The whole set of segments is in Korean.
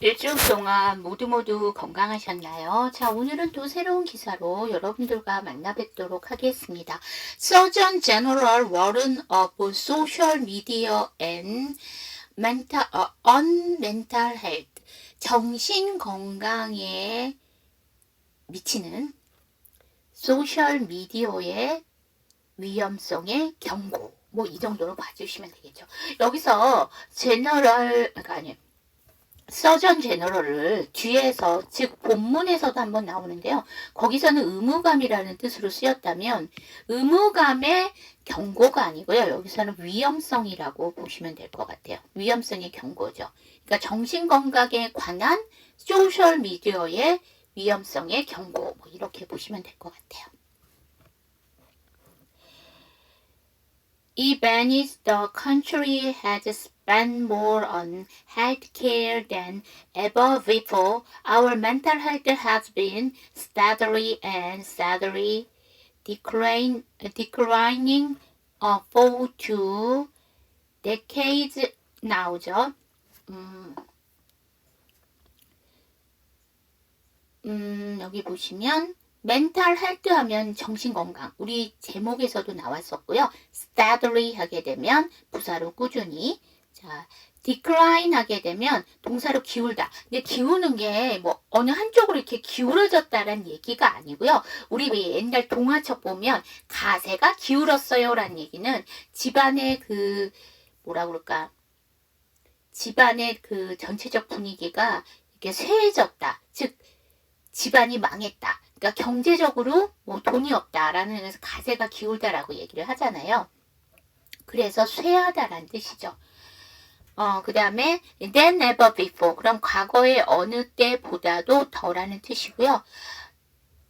일주일 동안 모두 건강하셨나요? 자, 오늘은 또 새로운 기사로 여러분들과 만나 뵙도록 하겠습니다. Surgeon General warn of social media and on mental health. 정신 건강에 미치는 소셜 미디어의 위험성의 경고. 뭐 이 정도로 봐주시면 되겠죠. 여기서 서전 제너럴을 뒤에서, 즉 본문에서도 한번 나오는데요. 거기서는 의무감이라는 뜻으로 쓰였다면 의무감의 경고가 아니고요. 여기서는 위험성이라고 보시면 될 것 같아요. 위험성의 경고죠. 그러니까 정신건강에 관한 소셜미디어의 위험성의 경고, 뭐 이렇게 보시면 될 것 같아요. Even if the country has spent more on healthcare than ever before, our mental health has been steadily declining for 2 decades now죠. 여기 보시면 멘탈 헬트 하면 정신건강, 우리 제목에서도 나왔었고요. steadily 하게 되면 부사로 꾸준히, 자, decline 하게 되면 동사로 기울다. 근데 기우는 게 뭐 어느 한쪽으로 이렇게 기울어졌다라는 얘기가 아니고요. 우리 옛날 동화책 보면 가세가 기울었어요라는 얘기는 집안의 그 뭐라 그럴까, 집안의 그 전체적 분위기가 이렇게 쇠해졌다. 즉 집안이 망했다. 그러니까 경제적으로 뭐 돈이 없다라는 의미에서 가세가 기울다라고 얘기를 하잖아요. 그래서 쇠하다라는 뜻이죠. 그 다음에 than ever before. 그럼 과거의 어느 때보다도 더라는 뜻이고요.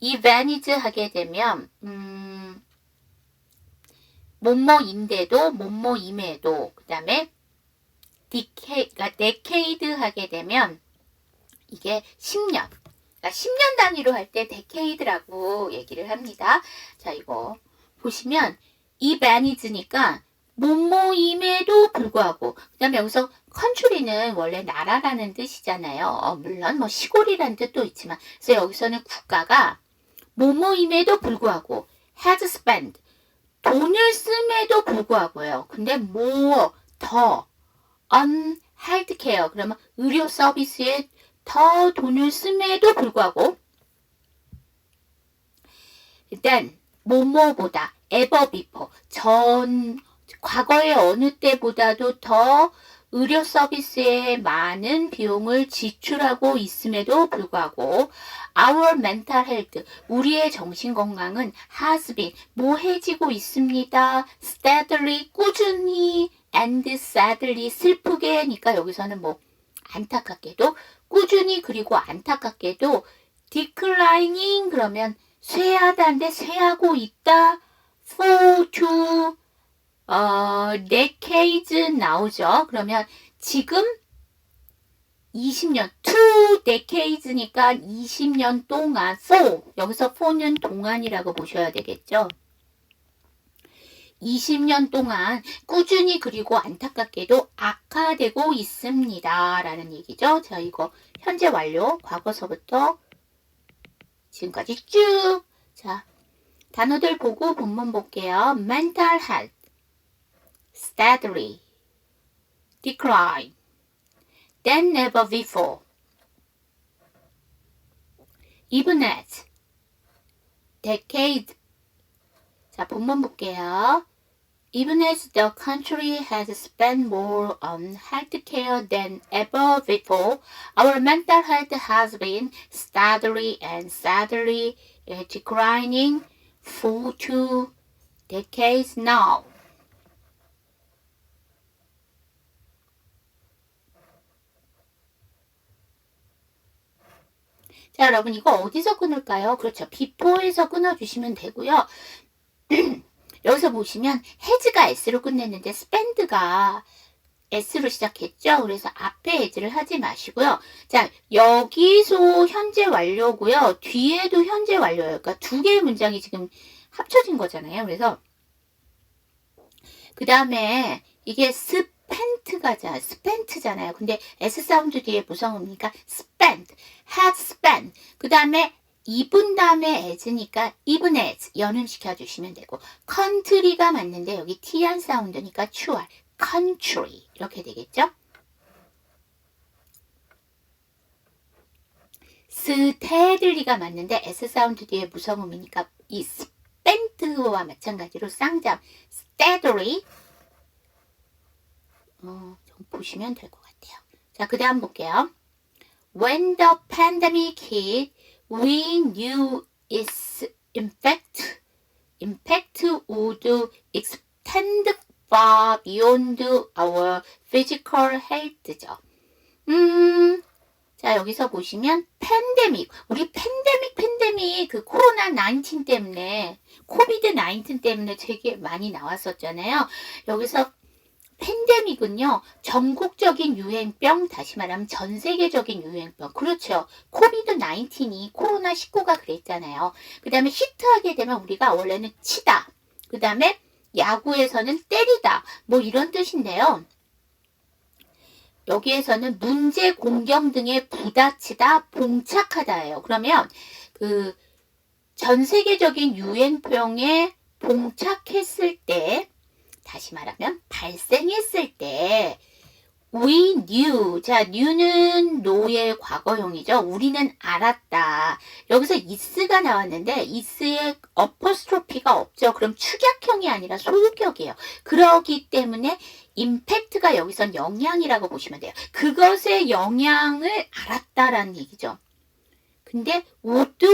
event 하게 되면 뭐뭐인데도 뭐뭐임에도, 그 다음에 decade 하게 되면 이게 10년. 10년 단위로 할 때 데케이드라고 얘기를 합니다. 자, 이거 보시면 event이니까 뭐뭐임에도 불구하고, 그 다음에 여기서 country는 원래 나라라는 뜻이잖아요. 물론 뭐 시골이라는 뜻도 있지만, 그래서 여기서는 국가가 뭐뭐임에도 불구하고 has spent, 돈을 씀에도 불구하고요. 근데 more, 더 on healthcare, 그러면 의료 서비스에 더 돈을 씀에도 불구하고, 일단 뭐뭐보다 ever before, 과거의 어느 때보다도 더 의료 서비스에 많은 비용을 지출하고 있음에도 불구하고 our mental health, 우리의 정신건강은 has been, 뭐해지고 있습니다. steadily, 꾸준히, and sadly, 슬프게니까 여기서는 뭐 안타깝게도, 꾸준히, 그리고 안타깝게도 declining 그러면 쇠하다인데 쇠하고 있다. for 2 decades 나오죠. 그러면 지금 20년, 2 decades니까 20년 동안, for 여기서 for는 동안이라고 보셔야 되겠죠. 20년 동안 꾸준히 그리고 안타깝게도 악화되고 있습니다. 라는 얘기죠. 자, 이거 현재 완료, 과거서부터 지금까지 쭉. 자, 단어들 보고 본문 볼게요. mental health, steadily, decline, than never before, even as, decade. 자, 본문 볼게요. Even as the country has spent more on healthcare than ever before, our mental health has been steadily declining for 2 decades now. 자, 여러분 이거 어디서 끊을까요? 그렇죠. before에서 끊어주시면 되고요. 여기서 보시면 has가 s로 끝냈는데 spend가 s로 시작했죠. 그래서 앞에 as를 하지 마시고요. 자, 여기서 현재 완료고요. 뒤에도 현재 완료예요. 그러니까 두 개의 문장이 지금 합쳐진 거잖아요. 그래서 그 다음에 이게 spent잖아요. 근데 S 사운드 뒤에 무성음이니까 spent, had spent. 그 다음에 even 다음에 as니까 even as 연음 시켜주시면 되고 country가 맞는데 여기 T한 사운드니까 추월, country 이렇게 되겠죠? steadly가 맞는데 S 사운드 뒤에 무성음이니까 이 spent와 마찬가지로 쌍잠 steadily 좀 보시면 될 것 같아요. 자, 그 다음 볼게요. When the pandemic hit, we knew its impact would extend far beyond our physical health죠. 자, 여기서 보시면 팬데믹, 우리 팬데믹 그 코로나 19 때문에 코비드 19 때문에 되게 많이 나왔었잖아요. 여기서 팬데믹은요, 전국적인 유행병, 다시 말하면 전 세계적인 유행병. 그렇죠. 코비드 19이 코로나 19가 그랬잖아요. 그 다음에 히트하게 되면 우리가 원래는 치다. 그 다음에 야구에서는 때리다. 뭐 이런 뜻인데요. 여기에서는 문제, 공경 등에 부딪히다, 봉착하다예요. 그러면 그 전 세계적인 유행병에 봉착했을 때, 다시 말하면 발생했을 때 we knew. 자, knew는 know의 과거형이죠. 우리는 알았다. 여기서 is가 나왔는데 is에 어퍼스트로피가 없죠. 그럼 축약형이 아니라 소유격이에요. 그러기 때문에 impact가 여기선 영향이라고 보시면 돼요. 그것의 영향을 알았다라는 얘기죠. 근데 would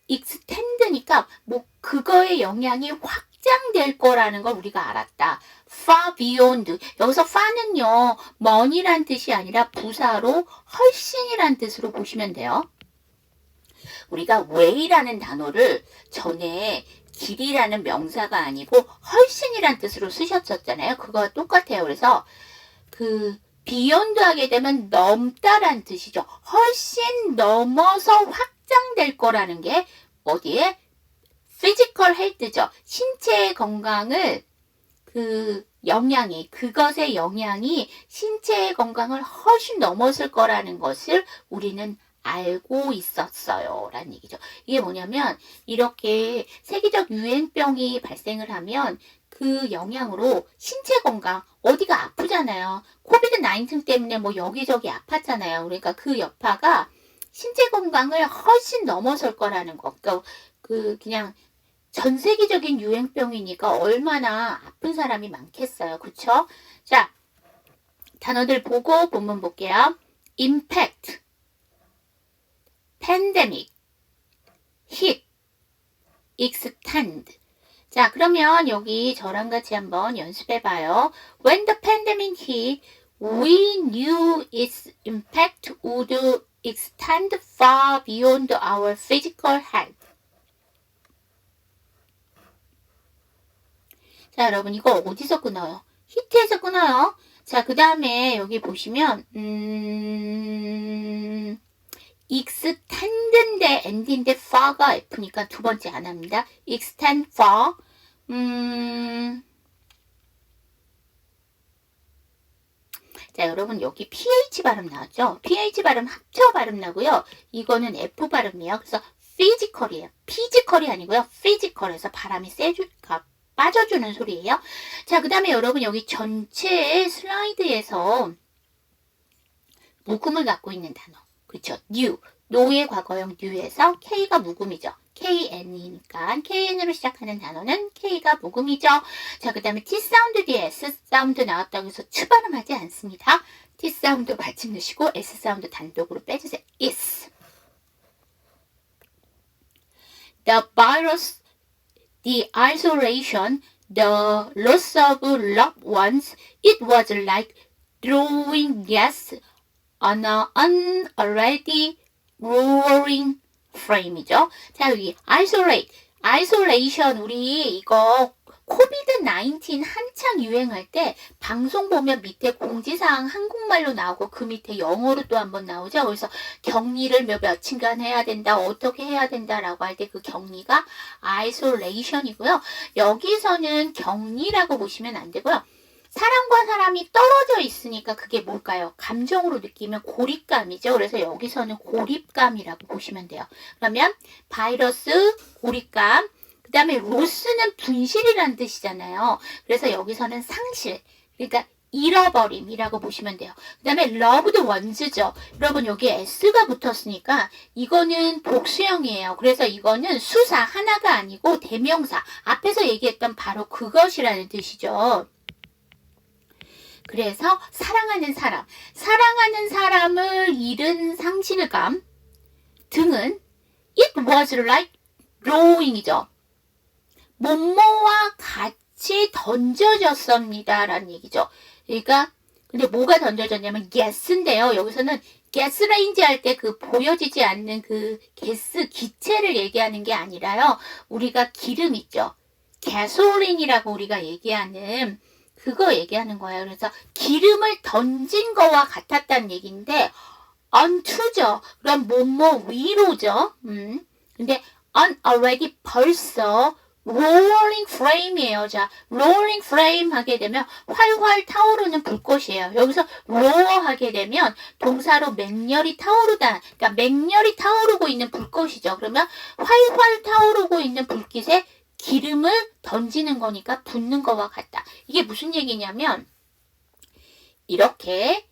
extend니까 뭐 그거의 영향이 확장될 거라는 걸 우리가 알았다. far beyond. 여기서 far는요, 먼이란 뜻이 아니라 부사로 훨씬이란 뜻으로 보시면 돼요. 우리가 way라는 단어를 전에 길이라는 명사가 아니고 훨씬이란 뜻으로 쓰셨었잖아요. 그거와 똑같아요. 그래서 그 beyond 하게 되면 넘다란 뜻이죠. 훨씬 넘어서 확장될 거라는 게 어디에? 피지컬 헬스죠. 신체의 건강을 그것의 영향이 신체의 건강을 훨씬 넘었을 거라는 것을 우리는 알고 있었어요. 라는 얘기죠. 이게 뭐냐면, 이렇게 세계적 유행병이 발생을 하면 그 영향으로 신체 건강, 어디가 아프잖아요. 코비드 19 때문에 뭐 여기저기 아팠잖아요. 그러니까 그 여파가 신체 건강을 훨씬 넘어설 거라는 거. 그러니까 그냥 전 세계적인 유행병이니까 얼마나 아픈 사람이 많겠어요. 그쵸? 자, 단어들 보고 본문 볼게요. impact, pandemic, hit, extend. 자, 그러면 여기 저랑 같이 한번 연습해봐요. When the pandemic hit, we knew its impact would extend far beyond our physical health. 자, 여러분 이거 어디서 끊어요? 히트에서 끊어요. 자, 그 다음에 여기 보시면 extend인데 end인데 far가 F니까 두 번째 안 합니다. extend far. 자, 여러분 여기 ph 발음 나왔죠? ph 발음 합쳐 발음 나고요. 이거는 F 발음이에요. 그래서 physical이에요. physical이 아니고요. physical에서 바람이 세줄까 빠져주는 소리예요. 자, 그 다음에 여러분 여기 전체 슬라이드에서 묵음을 갖고 있는 단어. 그렇죠? new. no의 과거형 new에서 K가 묵음이죠. KN이니까 KN으로 시작하는 단어는 K가 묵음이죠. 자, 그 다음에 T 사운드 뒤에 S 사운드 나왔다고 해서 츠 발음하지 않습니다. T 사운드 받침 넣으시고 S 사운드 단독으로 빼주세요. is. The virus, the isolation, the loss of loved ones, it was like throwing gas on an already roaring flame이죠. 자, 여기 isolation, 우리 이거 코비드 19 한창 유행할 때 방송 보면 밑에 공지사항 한국말로 나오고 그 밑에 영어로 또 한번 나오죠. 그래서 격리를 며칠간 해야 된다, 어떻게 해야 된다라고 할 때 그 격리가 isolation이고요. 여기서는 격리라고 보시면 안 되고요. 사람과 사람이 떨어져 있으니까 그게 뭘까요? 감정으로 느끼면 고립감이죠. 그래서 여기서는 고립감이라고 보시면 돼요. 그러면 바이러스, 고립감, 그 다음에 로스는 분실이라는 뜻이잖아요. 그래서 여기서는 상실, 그러니까 잃어버림이라고 보시면 돼요. 그 다음에 loved ones죠. 여러분 여기 s가 붙었으니까 이거는 복수형이에요. 그래서 이거는 수사 하나가 아니고 대명사. 앞에서 얘기했던 바로 그것이라는 뜻이죠. 그래서 사랑하는 사람, 사랑하는 사람을 잃은 상실감 등은 it was like throwing이죠. 뭐뭐와 같이 던져졌습니다. 라는 얘기죠. 그러니까 근데 뭐가 던져졌냐면 gas인데요. 여기서는 가스레인지 할 때 그 보여지지 않는 그 가스 기체를 얘기하는 게 아니라요. 우리가 기름 있죠. 가솔린이라고 우리가 얘기하는 그거 얘기하는 거예요. 그래서 기름을 던진 거와 같았다는 얘기인데 onto죠. 그럼 뭐뭐 위로죠. 근데 on already 벌써 rolling flame이에요. 자, rolling flame 하게 되면 활활 타오르는 불꽃이에요. 여기서 roar 하게 되면 동사로 맹렬히 타오르다. 그러니까 맹렬히 타오르고 있는 불꽃이죠. 그러면 활활 타오르고 있는 불빛에 기름을 던지는 거니까 붓는 거와 같다. 이게 무슨 얘기냐면 이렇게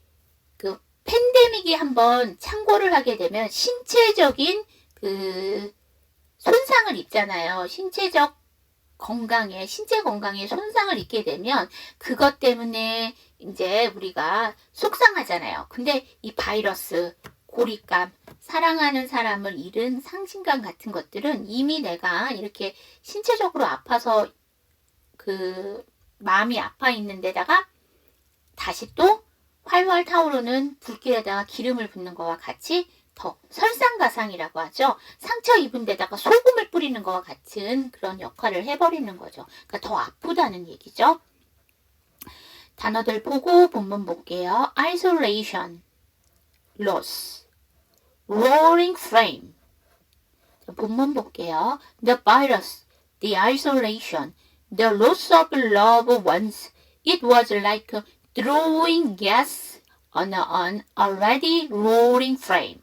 그 팬데믹이 한번 창궐을 하게 되면 신체적인 그 손상을 입잖아요. 신체 건강에 손상을 입게 되면 그것 때문에 이제 우리가 속상하잖아요. 근데 이 바이러스, 고립감, 사랑하는 사람을 잃은 상실감 같은 것들은 이미 내가 이렇게 신체적으로 아파서 그 마음이 아파 있는 데다가 다시 또 활활 타오르는 불길에다가 기름을 붓는 거와 같이 더 설상가상이라고 하죠. 상처 입은 데다가 소금을 뿌리는 것과 같은 그런 역할을 해버리는 거죠. 그러니까 더 아프다는 얘기죠. 단어들 보고 본문 볼게요. isolation, loss, roaring flame. 본문 볼게요. The virus, the isolation, the loss of loved ones. It was like throwing gas on an already roaring flame.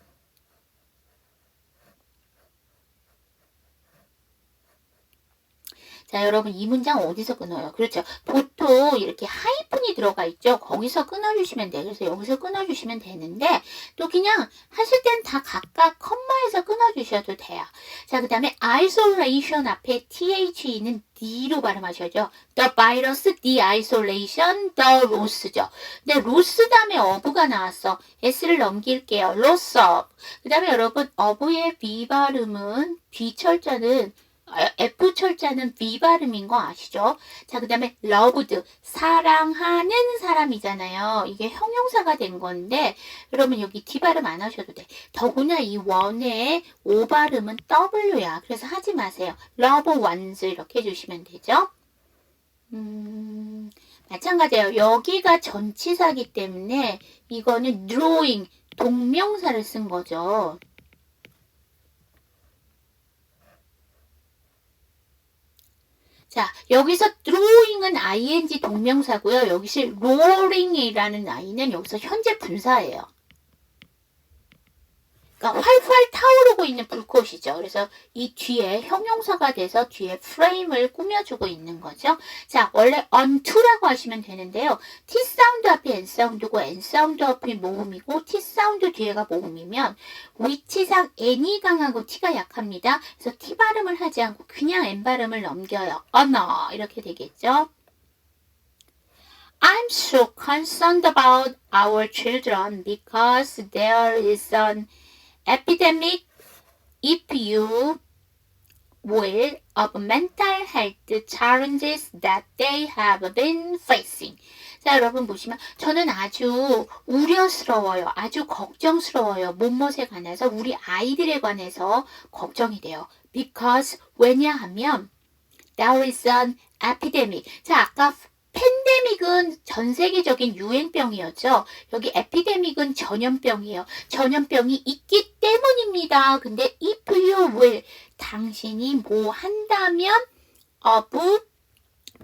자, 여러분 이 문장 어디서 끊어요? 그렇죠. 보통 이렇게 하이픈이 들어가 있죠. 거기서 끊어주시면 돼요. 그래서 여기서 끊어주시면 되는데 또 그냥 하실 땐 다 각각 컴마에서 끊어주셔도 돼요. 자, 그 다음에 isolation 앞에 the는 D로 발음하셔야죠. The virus, the isolation, the loss죠. 근데 loss 다음에 of가 나왔어. S를 넘길게요. loss of. 그 다음에 여러분 of의 B 발음은 B 철자는 F 철자는 V 발음인 거 아시죠? 자, 그 다음에 loved, 사랑하는 사람이잖아요. 이게 형용사가 된 건데 여러분 여기 D 발음 안 하셔도 돼. 더구나 이 원의 O 발음은 W야. 그래서 하지 마세요. love ones 이렇게 해주시면 되죠. 마찬가지예요. 여기가 전치사기 때문에 이거는 drawing, 동명사를 쓴 거죠. 자, 여기서 drawing은 ing 동명사고요. 여기서 roaring이라는 i는 여기서 현재 분사예요. 그러니까 활활 타오르고 있는 불꽃이죠. 그래서 이 뒤에 형용사가 돼서 뒤에 프레임을 꾸며주고 있는 거죠. 자, 원래 onto라고 하시면 되는데요. T 사운드 앞이 N 사운드고 N 사운드 앞이 모음이고 T 사운드 뒤에가 모음이면 위치상 N이 강하고 T가 약합니다. 그래서 T 발음을 하지 않고 그냥 N 발음을 넘겨요. 언어 이렇게 되겠죠. I'm so concerned about our children because there is an epidemic, if you will, of mental health challenges that they have been facing. 자, 여러분 보시면 저는 아주 우려스러워요. 아주 걱정스러워요. 못못에 관해서 우리 아이들에 관해서 걱정이 돼요. Because 왜냐하면 there is an epidemic. 자, 아까 팬데믹은 전 세계적인 유행병이었죠. 여기 에피데믹은 전염병이에요. 전염병이 있기 때문입니다. 근데 if you will, 당신이 뭐 한다면 of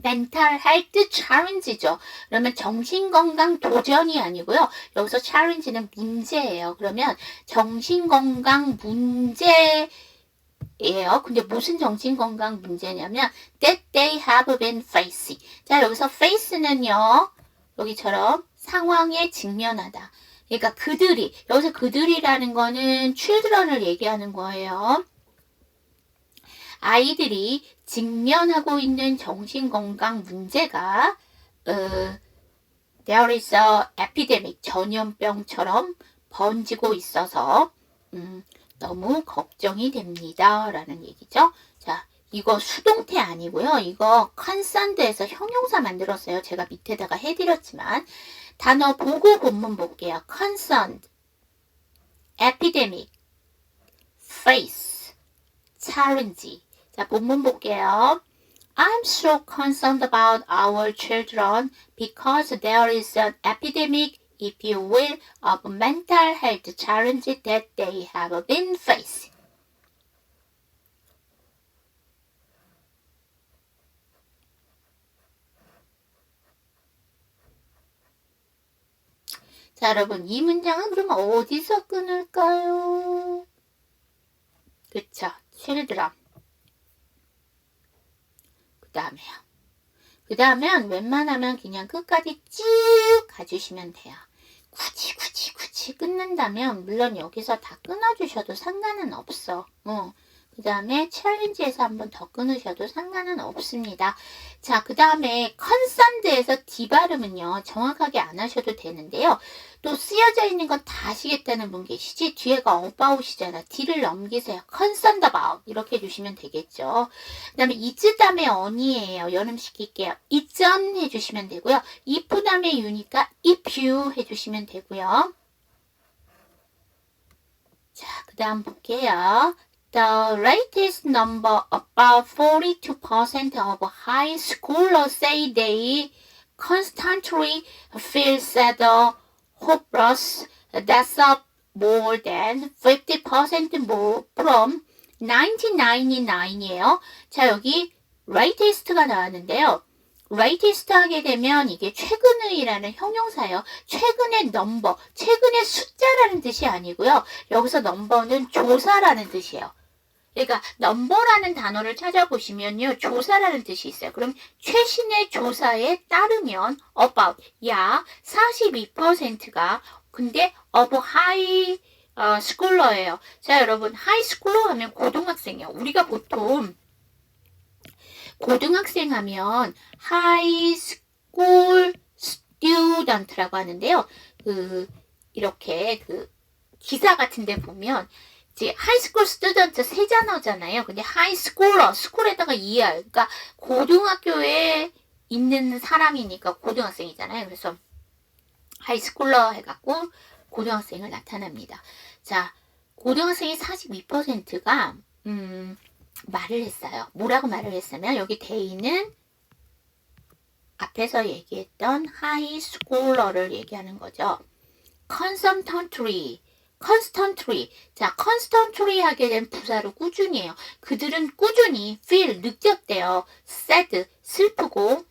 mental health challenge죠. 그러면 정신건강 도전이 아니고요. 여기서 challenge는 문제예요. 그러면 정신건강 문제예요. 근데 무슨 정신건강 문제냐면 that they have been facing. 자, 여기서 face는요. 여기처럼 상황에 직면하다. 그러니까 그들이, 여기서 그들이라는 거는 children을 얘기하는 거예요. 아이들이 직면하고 있는 정신건강 문제가 there is a epidemic, 전염병처럼 번지고 있어서 너무 걱정이 됩니다. 라는 얘기죠. 자, 이거 수동태 아니고요. 이거 concerned에서 형용사 만들었어요. 제가 밑에다가 해드렸지만 단어 보고 본문 볼게요. concerned, epidemic, face, challenge. 자, 본문 볼게요. I'm so concerned about our children because there is an epidemic, if you will, of mental health challenges that they have been facing. 자, 여러분, 이 문장은 그러면 어디서 끊을까요? 그쵸, children. 그 다음엔 웬만하면 그냥 끝까지 쭉 가주시면 돼요. 굳이 끊는다면 물론 여기서 다 끊어주셔도 상관은 없어. 그 다음에 챌린지에서 한번 더 끊으셔도 상관은 없습니다. 자, 그 다음에 컨선드에서 D 발음은요. 정확하게 안 하셔도 되는데요. 또 쓰여져 있는 건 다 아시겠다는 분 계시지? 뒤에가 about이잖아. D를 넘기세요. concerned about 이렇게 해주시면 되겠죠. 그 다음에 is 다음에 on이에요. 연음시킬게요. it's on 해주시면 되고요. if 다음에 you니까 if you 해주시면 되고요. 자, 그 다음 볼게요. The latest number, about 42% of high schoolers say they constantly feel sad or hopeless. That's up more than 50% more from 1999이에요. 자, 여기 latest가 나왔는데요. latest 하게 되면 이게 최근의라는 형용사예요. 최근의 넘버, 최근의 숫자라는 뜻이 아니고요. 여기서 넘버는 조사라는 뜻이에요. 그러니까 넘버라는 단어를 찾아보시면요. 조사라는 뜻이 있어요. 그럼 최신의 조사에 따르면 about, 약 42%가 근데 of high schooler예요. 자, 여러분 high schooler 하면 고등학생이요. 우리가 보통 고등학생 하면 high school student라고 하는데요. 이렇게 기사 같은 데 보면 이제 하이스쿨 스튜던트 세 단어잖아요. 근데 하이스쿨러, 스쿨에다가 ER. 그러니까 고등학교에 있는 사람이니까 고등학생이잖아요. 그래서 하이스쿨러 해갖고 고등학생을 나타납니다. 자, 고등학생의 42%가 말을 했어요. 뭐라고 말을 했으면 여기 대인은 앞에서 얘기했던 하이스쿨러를 얘기하는 거죠. constantly. 자, constantly 하게 된 부사로 꾸준히예요. 그들은 꾸준히 feel, 느꼈대요. sad, 슬프고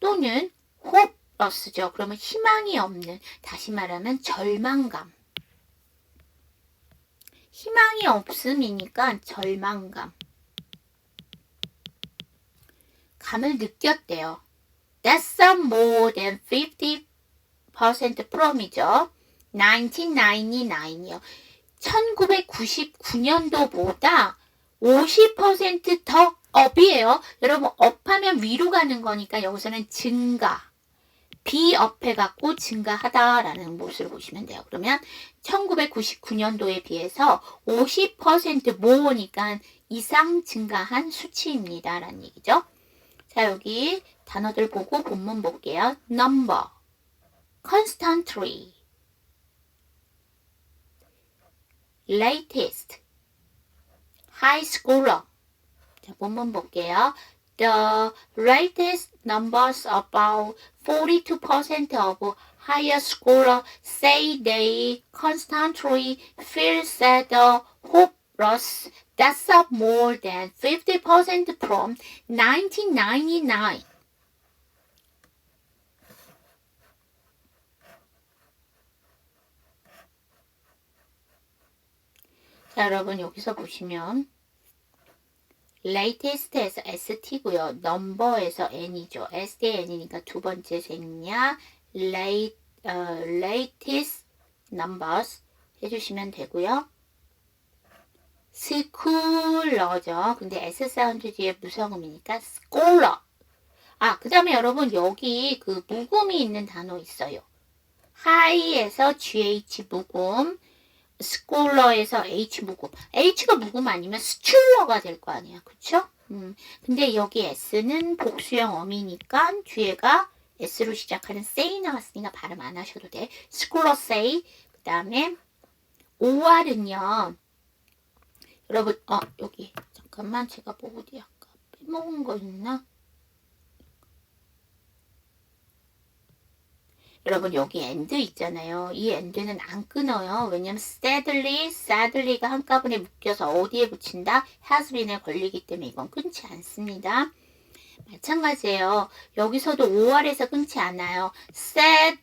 또는 hopeless죠. 그러면 희망이 없는, 다시 말하면 절망감. 희망이 없음이니까 절망감. 감을 느꼈대요. That's more than 50% from이죠. 1999이요. 1999년도보다 50% 더 up이에요. 여러분 up하면 위로 가는 거니까 여기서는 증가. be up 해갖고 증가하다라는 모습을 보시면 돼요. 그러면 1999년도에 비해서 50% more니까 이상 증가한 수치입니다. 라는 얘기죠. 자, 여기 단어들 보고 본문 볼게요. number, constantly, latest, high schooler. 자, 본문 볼게요. The latest numbers about 42% of higher schooler say they constantly feel sad or hopeless. That's up more than 50% from 1999. 자, 여러분 여기서 보시면 latest에서 st고요. number에서 n이죠. stn이니까 두 번째 생략 latest numbers 해주시면 되고요. scholar죠. 근데 s 사운드 뒤에 무성음이니까 scholar. 그 다음에 여러분 여기 그 묵음이 있는 단어 있어요. high에서 gh 묵음, scholar에서 h 묵음. h가 묵음 아니면 스출러가 될 거 아니야. 그쵸? 근데 여기 s는 복수형 어미니까 뒤에가 s로 시작하는 say 나왔으니까 발음 안 하셔도 돼. scholar say. 그 다음에 or은요. 여러분 여기 잠깐만 제가 뭐 어디 아까 빼먹은 거 있나? 여러분 여기 end 있잖아요. 이 end는 안 끊어요. 왜냐면 sadly가 한꺼번에 묶여서 어디에 붙인다? has been에 걸리기 때문에 이건 끊지 않습니다. 마찬가지예요. 여기서도 or에서 끊지 않아요. sad,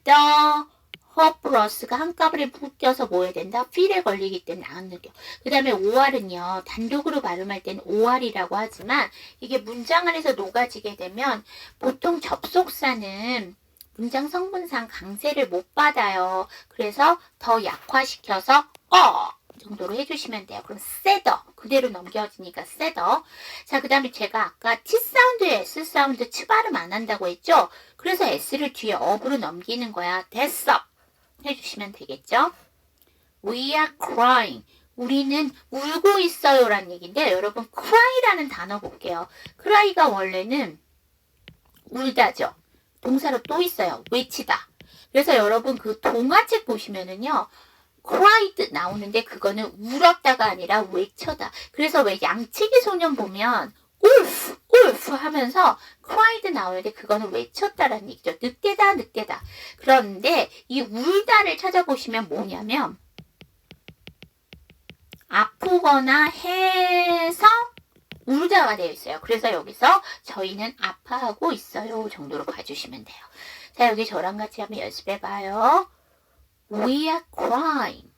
hopeless가 한꺼번에 묶여서 뭐 해야 된다? feel에 걸리기 때문에 안 느껴. 그 다음에 or은요. 단독으로 발음할 때는 or이라고 하지만 이게 문장 안에서 녹아지게 되면 보통 접속사는 문장 성분상 강세를 못 받아요. 그래서 더 약화시켜서 정도로 해주시면 돼요. 그럼 sadder 그대로 넘겨지니까 sadder. 자, 그 다음에 제가 아까 T 사운드에 S 사운드 치 발음 안 한다고 했죠? 그래서 S를 뒤에 up으로 넘기는 거야. 됐어 해주시면 되겠죠? We are crying. 우리는 울고 있어요 라는 얘기인데 여러분 cry라는 단어 볼게요. cry가 원래는 울다죠. 동사로 또 있어요. 외치다. 그래서 여러분 그 동화책 보시면은요. cried 나오는데 그거는 울었다가 아니라 외쳐다. 그래서 왜 양치기 소년 보면 울프 하면서 cried 나오는데 그거는 외쳤다라는 얘기죠. 늑대다. 그런데 이 울다를 찾아보시면 뭐냐면 아프거나 해서 울다가 되어 있어요. 그래서 여기서 저희는 아파하고 있어요 정도로 봐주시면 돼요. 자, 여기 저랑 같이 한번 연습해봐요. We are crying.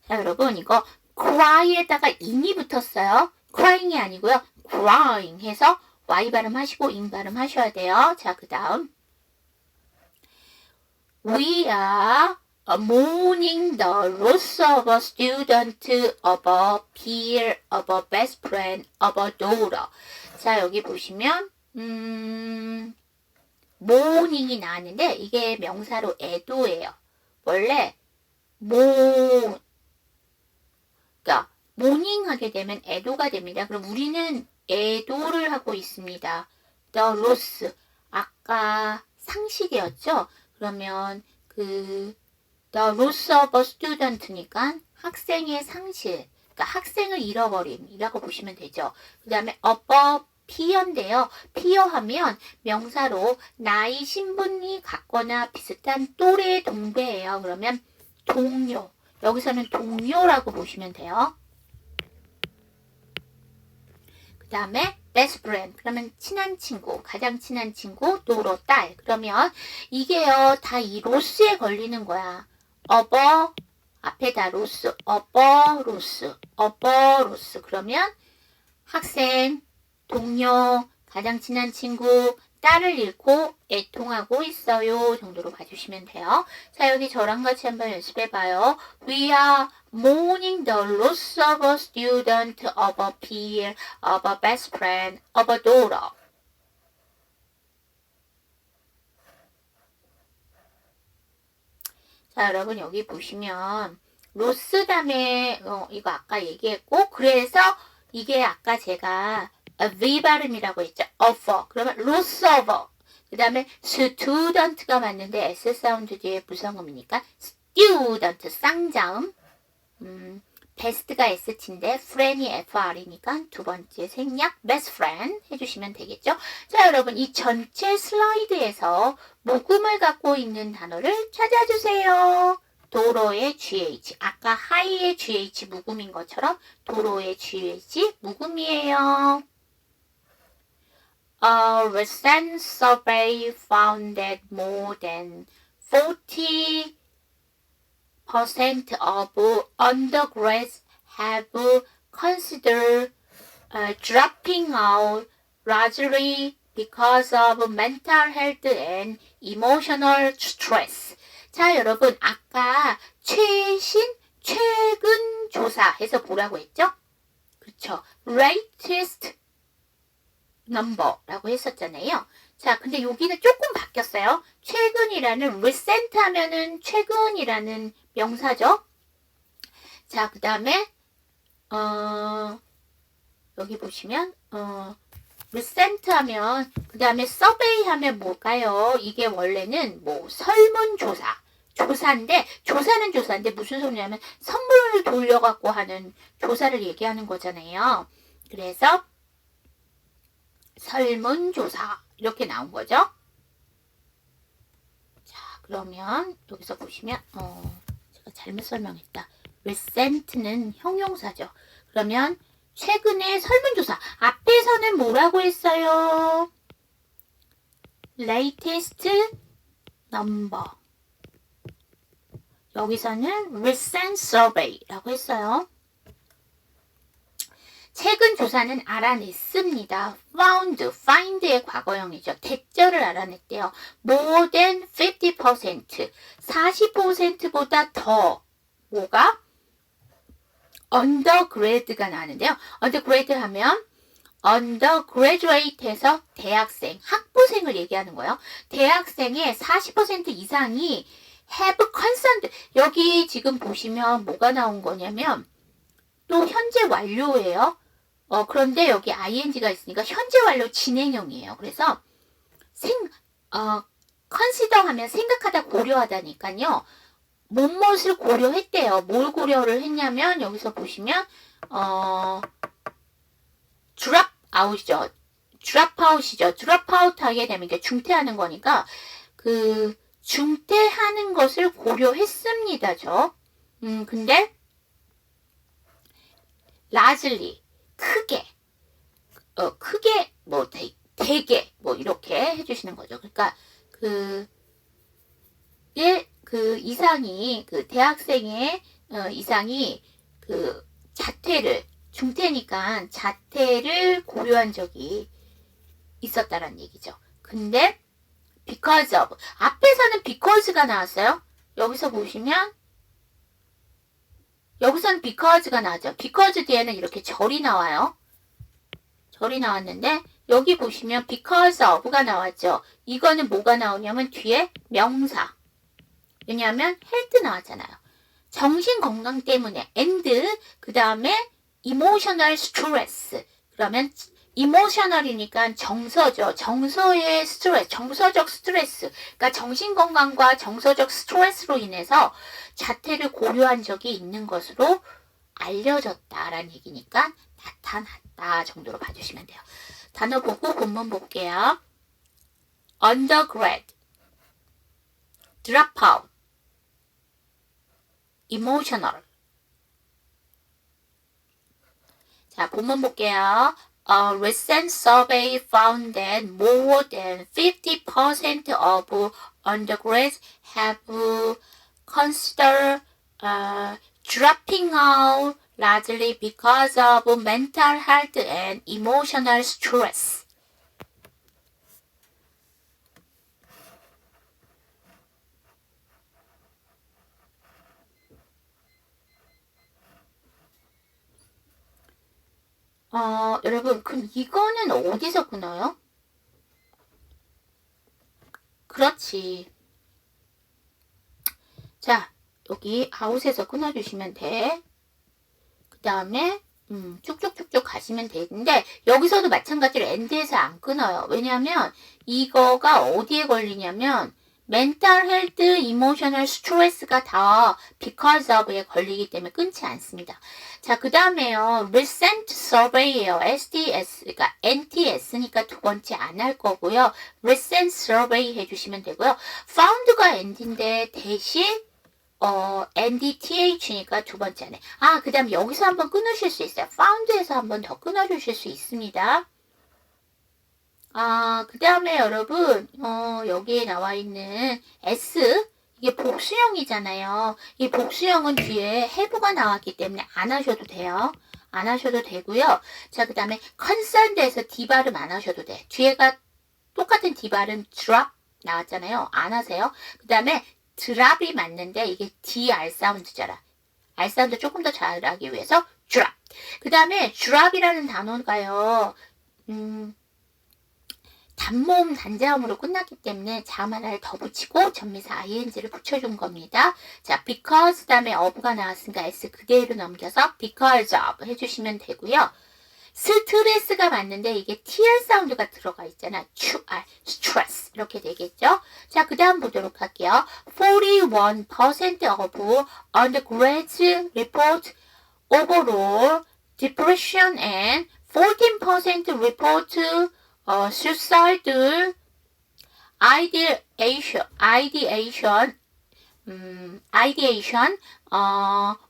자, 여러분 이거 cry에다가 in이 붙었어요. crying이 아니고요. crying 해서 y 발음하시고 in 발음하셔야 돼요. 자, 그 다음 We are mourning the loss of a student, of a peer, of a best friend, of a daughter. 자, 여기 보시면 mourning이 나왔는데 이게 명사로 애도예요. 원래 그러니까 mourning 하게 되면 애도가 됩니다. 그럼 우리는 애도를 하고 있습니다. The loss 아까 상실이었죠? 그러면 The loss of a student니까 학생의 상실, 그러니까 학생을 잃어버림이라고 보시면 되죠. 그 다음에 of a peer인데요. peer하면 명사로 나이, 신분이 같거나 비슷한 또래 동배예요. 그러면 동료, 여기서는 동료라고 보시면 돼요. 그 다음에 best friend, 그러면 친한 친구, 가장 친한 친구, 노로, 딸. 그러면 이게요, 다 이 로스에 걸리는 거야. 어버, 앞에다 로스, 어버, 로스. 그러면 학생, 동료, 가장 친한 친구, 딸을 잃고 애통하고 있어요 정도로 봐주시면 돼요. 자, 여기 저랑 같이 한번 연습해봐요. We are mourning the loss of a student, of a peer, of a best friend, of a daughter. 자, 여러분 여기 보시면 로스 다음에 이거 아까 얘기했고 그래서 이게 아까 제가 V 발음이라고 했죠. offer. 그러면 loss of. 그 다음에 student가 맞는데 S 사운드 뒤에 부성음이니까 student 쌍자음. best가 ST인데 friend이 FR이니까 두 번째 생략 best friend 해주시면 되겠죠. 자, 여러분 이 전체 슬라이드에서 모음을 갖고 있는 단어를 찾아주세요. 도로의 GH, 아까 하이의 GH 묵음인 것처럼 도로의 GH 묵음이에요. A recent survey found that more than 40% of undergrads have considered dropping out largely because of mental health and emotional stress. 자, 여러분, 아까 최근 조사해서 뭐라고 했죠? 그쵸. latest number라고 했었잖아요. 자, 근데 여기는 조금 바뀌었어요. 최근이라는 recent 하면은 최근이라는 명사죠. 자, 그 다음에 여기 보시면 recent 하면 그 다음에 survey 하면 뭘까요? 이게 원래는 뭐 조사인데 조사는 무슨 소리냐면 선물 돌려갖고 하는 조사를 얘기하는 거잖아요. 그래서 설문조사 이렇게 나온 거죠. 자, 그러면 여기서 보시면 제가 잘못 설명했다. recent는 형용사죠. 그러면 최근에 설문조사 앞에서는 뭐라고 했어요? latest number. 여기서는 recent survey라고 했어요. 최근 조사는 알아냈습니다. find의 과거형이죠. 대절을 알아냈대요. more than 50%, 40%보다 더 뭐가? undergrade가 나왔는데요. undergrade 하면 undergraduate에서 대학생, 학부생을 얘기하는 거예요. 대학생의 40% 이상이 have concerned. 여기 지금 보시면 뭐가 나온 거냐면 또 현재 완료예요. 그런데 여기 ing가 있으니까 현재 완료 진행형이에요. 그래서 consider 하면 생각하다 고려하다니까요. 무엇을 고려했대요. 뭘 고려를 했냐면 여기서 보시면 drop out이죠. drop out 하게 되면 이게 중퇴하는 거니까 그 중퇴하는 것을 고려했습니다죠. 근데 largely 크게 뭐 되게 뭐 이렇게 해주시는 거죠. 그러니까 그 이상이 그 대학생의 이상이 그 중퇴니까 자퇴를 고려한 적이 있었다라는 얘기죠. 근데 because of 앞에서는 because가 나왔어요. 여기서 보시면 여기서는 because가 나왔죠. because 뒤에는 이렇게 절이 나와요. 절이 나왔는데 여기 보시면 because of가 나왔죠. 이거는 뭐가 나오냐면 뒤에 명사. 왜냐하면 health 나왔잖아요. 정신 건강 때문에 and 그 다음에 emotional stress. 그러면 emotional이니까 정서죠. 정서의 스트레스, 정서적 스트레스. 그러니까 정신 건강과 정서적 스트레스로 인해서 자퇴를 고려한 적이 있는 것으로 알려졌다라는 얘기니까 나타났다 정도로 봐주시면 돼요. 단어 보고 본문 볼게요. undergrad, dropout, emotional. 자, 본문 볼게요. A recent survey found that more than 50% of undergrads have considered dropping out largely because of mental health and emotional stress. 여러분, 그럼 이거는 어디서 끊어요? 그렇지. 자, 여기 아웃에서 끊어주시면 돼. 그 다음에 쭉쭉쭉쭉 가시면 되는데 여기서도 마찬가지로 end에서 안 끊어요. 왜냐하면 이거가 어디에 걸리냐면 mental health, emotional stress가 다 because of에 걸리기 때문에 끊지 않습니다. 자, 그 다음에요. recent survey예요. SDS, 그러니까 NTS니까 두 번째 안 할 거고요. recent survey 해주시면 되고요. found가 end인데 대신 NDTH니까 두 번째 안에. 그 다음 여기서 한번 끊으실 수 있어요. found에서 한번 더 끊어주실 수 있습니다. 그 다음에 여러분, 여기에 나와 있는 S, 이게 복수형이잖아요. 이 복수형은 뒤에 have가 나왔기 때문에 안 하셔도 돼요. 안 하셔도 되고요. 자, 그 다음에 concerned에서 D 발음 안 하셔도 돼. 뒤에가 똑같은 D 발음 drop 나왔잖아요. 안 하세요. 그 다음에 drop이 맞는데 이게 D R 사운드잖아. R 사운드 조금 더 잘하기 위해서 drop. 그 다음에 drop이라는 단어가요. 단모음 단자음으로 끝났기 때문에 자음 하나를 더 붙이고 전미사 ing를 붙여준 겁니다. 자, because 다음에 of가 나왔으니까 s 그대로 넘겨서 because of 해주시면 되고요. 스트레스가 맞는데 이게 tr 사운드가 들어가 있잖아. stress 이렇게 되겠죠. 자, 그 다음 보도록 할게요. 41% of undergrads report overall depression and 14% report suicidal ideation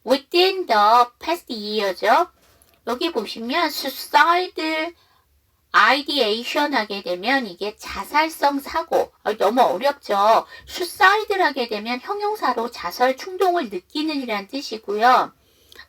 within the past year죠. 여기 보시면 suicidal ideation 하게 되면 이게 자살성 사고 너무 어렵죠. suicidal 하게 되면 형용사로 자살 충동을 느끼는 이란 뜻이고요.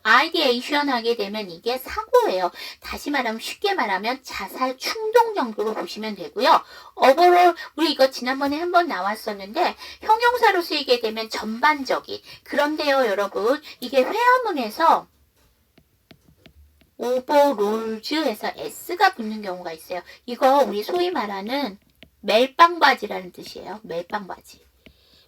ideation 하게 되면 이게 사고예요. 다시 말하면 쉽게 말하면 자살 충동 정도로 보시면 되고요. overall 우리 이거 지난번에 한번 나왔었는데 형용사로 쓰이게 되면 전반적인. 그런데요 여러분 이게 회화문에서 overalls에서 s가 붙는 경우가 있어요. 이거 우리 소위 말하는 멜빵바지라는 뜻이에요. 멜빵바지.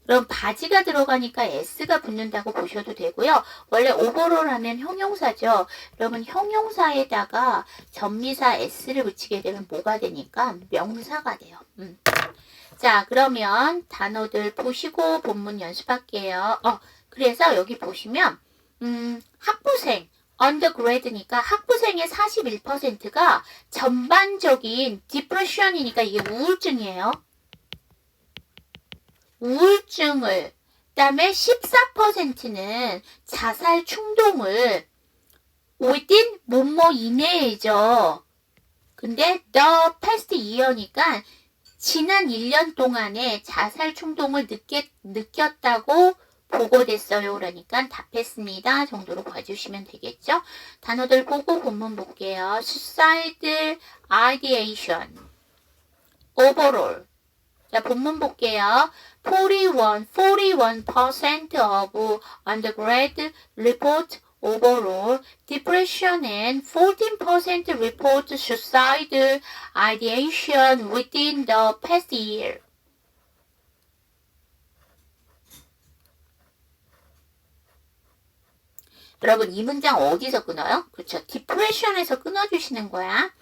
그럼 바지가 들어가니까 s가 붙는다고 보셔도 되고요. 원래 overall 하면 형용사죠. 여러분 형용사에다가 전미사 s를 붙이게 되면 뭐가 되니까 명사가 돼요. 자, 그러면 단어들 보시고 본문 연습할게요. 그래서 여기 보시면 학부생 undergrad니까 학부생의 41%가 전반적인 depression이니까 이게 우울증이에요. 우울증을, 그 다음에 14%는 자살 충동을 within 뭐뭐 이내에죠. 근데 the past year니까 지난 1년 동안에 자살 충동을 느꼈다고 보고됐어요. 그러니까 답했습니다. 정도로 봐주시면 되겠죠. 단어들 보고 본문 볼게요. suicidal ideation, overall. 자, 본문 볼게요. 41% of undergrad report overall depression and 14% report suicidal ideation within the past year. 여러분 이 문장 어디서 끊어요? 그렇죠. depression에서 끊어주시는 거야.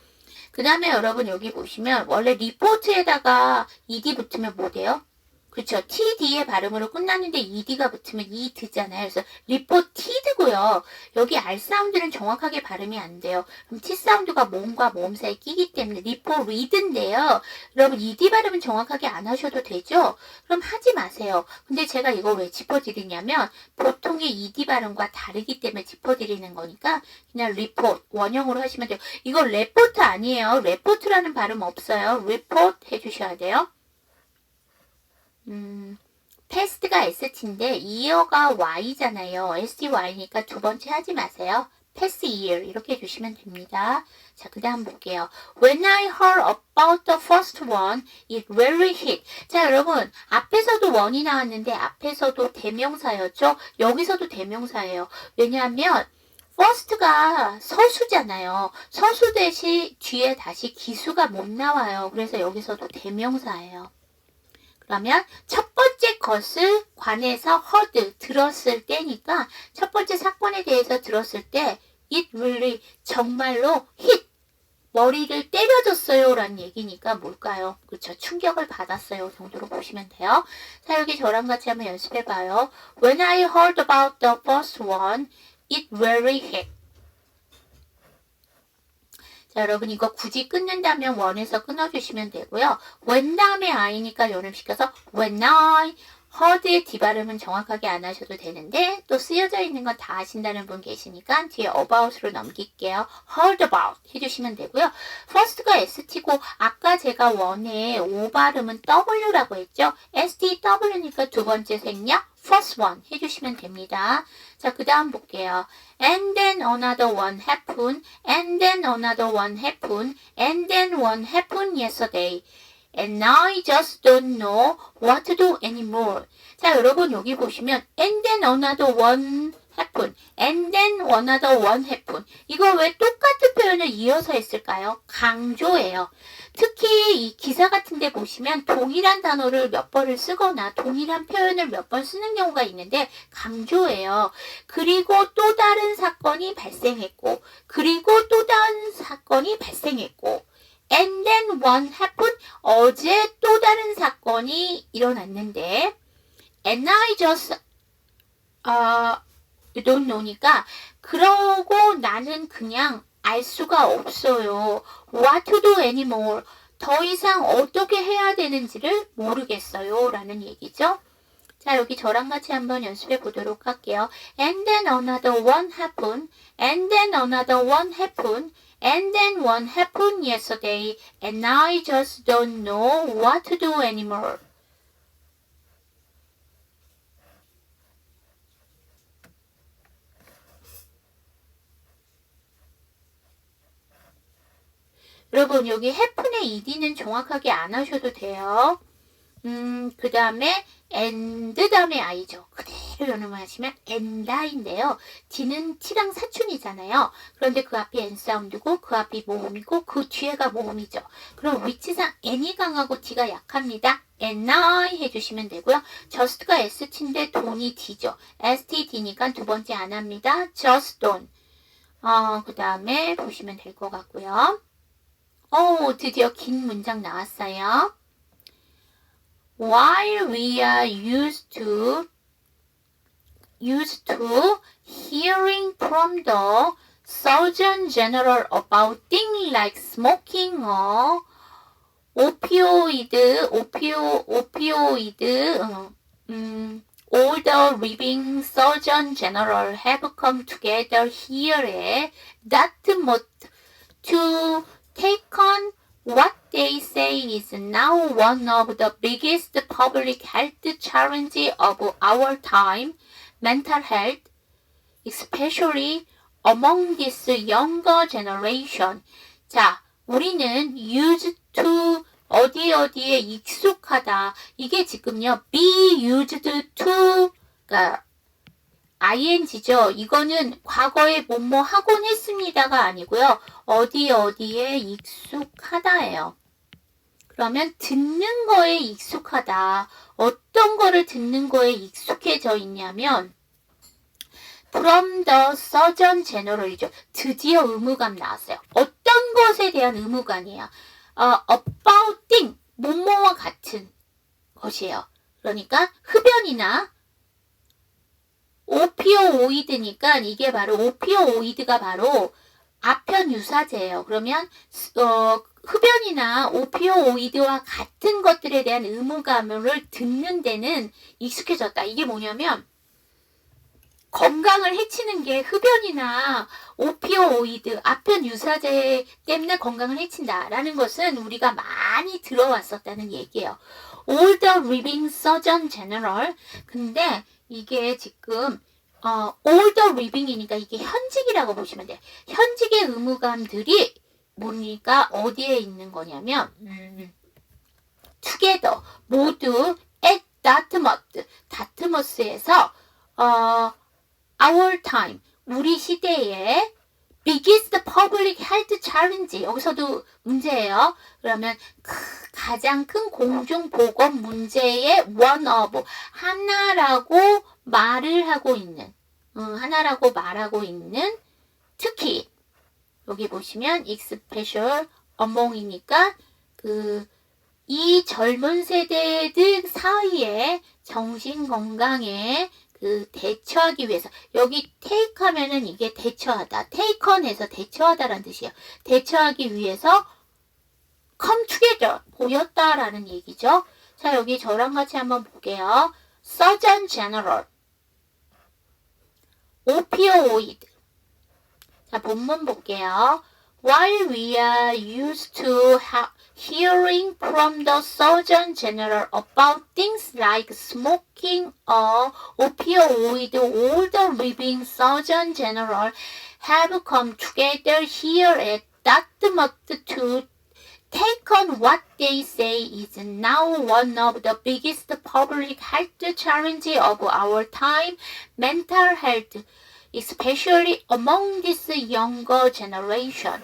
그 다음에 여러분 여기 보시면 원래 리포트에다가 ed 붙으면 뭐 돼요? 그렇죠. td의 발음으로 끝났는데 ed가 붙으면 ed잖아요. 그래서 reported고요. 여기 r 사운드는 정확하게 발음이 안 돼요. 그럼 t 사운드가 모음과 모음 사이에 끼기 때문에 reported인데요. 여러분 ed 발음은 정확하게 안 하셔도 되죠? 그럼 하지 마세요. 근데 제가 이거 왜 짚어드리냐면 보통의 ed 발음과 다르기 때문에 짚어드리는 거니까 그냥 report 원형으로 하시면 돼요. 이거 report 아니에요. report라는 발음 없어요. report 해주셔야 돼요. past가 st인데 year가 y잖아요. STY니까 두 번째 하지 마세요. past year 이렇게 해주시면 됩니다. 자, 그 다음 볼게요. When I heard about the first one, it really hit. 자, 여러분 앞에서도 one이 나왔는데 앞에서도 대명사였죠? 여기서도 대명사예요. 왜냐하면 first가 서수잖아요. 서수 대신 뒤에 다시 기수가 못 나와요. 그래서 여기서도 대명사예요. 그러면 첫 번째 것을 관해서 heard, 들었을 때니까 첫 번째 사건에 대해서 들었을 때 it really, 정말로 hit, 머리를 때려줬어요 라는 얘기니까 뭘까요? 그렇죠. 충격을 받았어요 정도로 보시면 돼요. 자, 여기 저랑 같이 한번 연습해봐요. When I heard about the first one, it really hit. 자, 여러분 이거 굳이 끊는다면 원에서 끊어주시면 되고요. when 다음에 I니까 연음시켜서 when I heard의 뒷발음은 정확하게 안 하셔도 되는데 또 쓰여져 있는 건 다 아신다는 분 계시니까 뒤에 about로 넘길게요. heard about 해주시면 되고요. first가 st고 아까 제가 원에 O 발음은 W라고 했죠. STW니까 두 번째 생략 first one 해주시면 됩니다. 자, 그 다음 볼게요. And then another one happened. And then another one happened. And then one happened yesterday. And I just don't know what to do anymore. 자, 여러분 여기 보시면 and then another one happened. And then another one happened. 이거 왜 똑같은 표현을 이어서 했을까요? 강조예요. 특히 이 기사 같은 데 보시면 동일한 단어를 몇 번을 쓰거나 동일한 표현을 몇 번 쓰는 경우가 있는데 강조예요. 그리고 또 다른 사건이 발생했고 그리고 또 다른 사건이 발생했고 And then one happened. 어제 또 다른 사건이 일어났는데 And I just don't know니까 그러고 나는 그냥 알 수가 없어요. What to do anymore. 더 이상 어떻게 해야 되는지를 모르겠어요. 라는 얘기죠. 자, 여기 저랑 같이 한번 연습해 보도록 할게요. And then another one happened. And then another one happened. And then one happened yesterday. And I just don't know what to do anymore. 여러분 여기 happen의 ed는 정확하게 안 하셔도 돼요. 그 다음에 and 다음에 i죠. 그대로 연음하시면 and인데요. d는 t랑 사춘이잖아요. 그런데 그 앞이 n 사운드고 그 앞이 모음이고 그 뒤에가 모음이죠. 그럼 위치상 n이 강하고 d가 약합니다. and I 해주시면 되고요. just가 st인데 don이 d죠. std니까 두 번째 안 합니다. just don't. 그 다음에 보시면 될 것 같고요. 드디어 긴 문장 나왔어요. While we are used to hearing from the Surgeon General about things like smoking or opioid, all the living Surgeon General have come together here that much to take on what they say is now one of the biggest public health challenges of our time, mental health, especially among this younger generation. 자, 우리는 used to 어디에 익숙하다. 이게 지금요, be used to가 ing죠. 이거는 과거에 뭐뭐 하곤 했습니다가 아니고요. 어디에 익숙하다예요. 그러면 듣는 거에 익숙하다. 어떤 거를 듣는 거에 익숙해져 있냐면 from the Surgeon General이죠. 드디어 의무감 나왔어요. 어떤 것에 대한 의무감이에요. about thing, 뭐뭐와 같은 것이에요. 그러니까 흡연이나 오피오이드니까 이게 바로 오피오이드가 바로 아편 유사제예요. 그러면 흡연이나 오피오이드와 같은 것들에 대한 의무감을 듣는 데는 익숙해졌다. 이게 뭐냐면 건강을 해치는 게 흡연이나 오피오이드, 아편 유사제 때문에 건강을 해친다라는 것은 우리가 많이 들어왔었다는 얘기예요. All the living Surgeon General. 근데 이게 지금 all the living이니까 이게 현직이라고 보시면 돼요. 현직의 의무감들이 뭡니까? 어디에 있는 거냐면 together 모두 at 다트머스에서 our time 우리 시대의 biggest public health challenge 여기서도 문제예요. 그러면 가장 큰 공중보건 문제의 one of 하나라고 말을 하고 있는 특히 여기 보시면 especially among이니까 이 젊은 세대들 사이에 정신 건강에 대처하기 위해서 여기 take 하면은 이게 대처하다 take on 해서 대처하다라는 뜻이에요. 대처하기 위해서 come together 모였다라는 얘기죠. 자, 여기 저랑 같이 한번 볼게요. Surgeon General. Opioid. 자, 본문 볼게요. While we are used to hearing from the Surgeon General about things like smoking or opioid, all the living Surgeon General have come together here at Dartmouth to take on what they say is now one of the biggest public health challenges of our time, mental health, especially among this younger generation.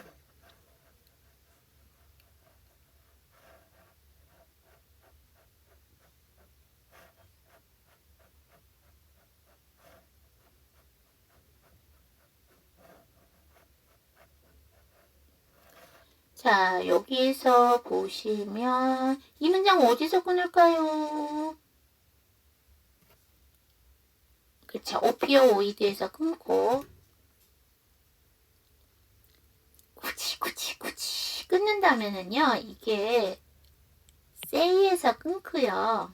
자, 여기에서 보시면 이 문장 어디서 끊을까요? 그쵸, 오피오이드에서 끊고 굳이 끊는다면은요, 이게 say에서 끊고요.